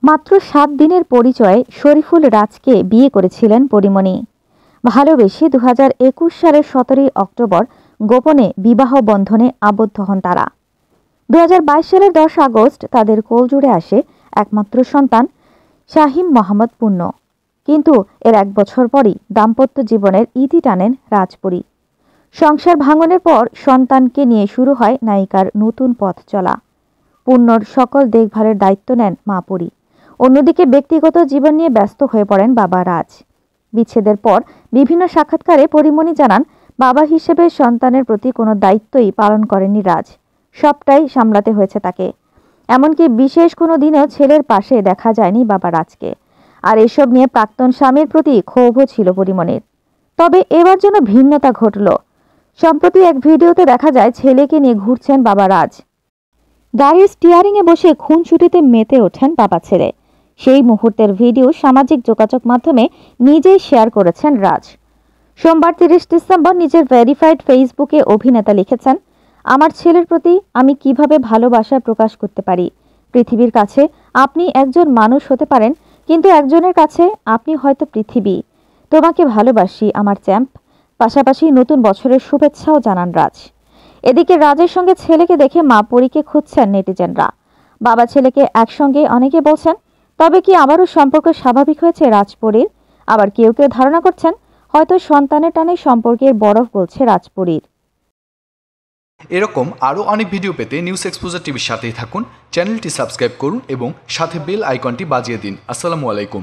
মাত্র 7 দিনের পরিচয়ে শরীফুল রাজকে বিয়ে করেছিলেন পরীমণি। ভালোবেসে 2021 সালের 17 অক্টোবর গোপনে বিবাহ বন্ধনে আবদ্ধ হন তারা। 2022 সালের 10 আগস্ট তাদের কোলজুড়ে আসে একমাত্র সন্তান শাহিম মোহাম্মদ পূর্ণ। কিন্তু এর 1 বছর পরই দাম্পত্য জীবনের ইতি টানেন রাজপুরী। সংসার ভাঙনের পর সন্তানকে নিয়ে শুরু হয় নায়িকার নতুন পথ চলা। পূর্ণর সকল দেখভালের দায়িত্ব নেন মা পরী। অন্যদিকে ব্যক্তিগত জীবন নিয়ে ব্যস্ত হয়ে পড়েন বাবা রাজ। বিচ্ছেদের পর বিভিন্ন সাক্ষাৎকারে পরীমণি জানান, বাবা হিসেবে সন্তানের প্রতি কোনো দায়িত্বই পালন করেননি রাজ। সবটাই সামলাতে হয়েছে তাকে। এমনকি বিশেষ কোনো দিনেও ছেলের পাশে দেখা যায়নি বাবা রাজকে। আর এসব নিয়ে প্রাক্তন স্বামীর প্রতি ক্ষোভও ছিল পরীমণির। তবে এবার যেন ভিন্নতা ঘটল। সম্প্রতি এক ভিডিওতে দেখা যায় ছেলেকে নিয়ে ঘুরছেন বাবা রাজ। গাড়ির স্টিয়ারিংয়ে বসে খুনসুটিতে মেতে ওঠেন বাবা ছেলে। সেই মুহূর্তের ভিডিও সামাজিক যোগাযোগ মাধ্যমে নিজেই শেয়ার করেছেন রাজ। সোমবার 30 ডিসেম্বর নিজের ভেরিফাইড ফেসবুকে অভিনেতা লিখেছেন, আমার ছেলের প্রতি আমি কিভাবে ভালোবাসা প্রকাশ করতে পারি। পৃথিবীর কাছে আপনি একজন মানুষ হতে পারেন, কিন্তু একজনের কাছে আপনি হয়তো পৃথিবী। তোমাকে ভালোবাসি আমার চ্যাম্প। পাশাপাশি নতুন বছরের শুভেচ্ছাও জানান রাজ। এদিকে রাজের সঙ্গে ছেলেকে দেখে মা পরীকে খুঁজছেন নেটিজেনরা। বাবা ছেলেকে একসঙ্গে অনেকে বলছেন, তবে কি আবারও সম্পর্ক স্বাভাবিক হয়েছে রাজপরীর? আবার কেউ কেউ ধারণা করছেন হয়তো সন্তানের টানে সম্পর্কের বরফ গলছে রাজপরীর। এরকম আরও অনেক ভিডিও পেতে নিউজ এক্সপোজার টিভির সাথেই থাকুন। চ্যানেলটি সাবস্ক্রাইব করুন এবং সাথে বেল আইকনটি বাজিয়ে দিন। আসসালামু আলাইকুম।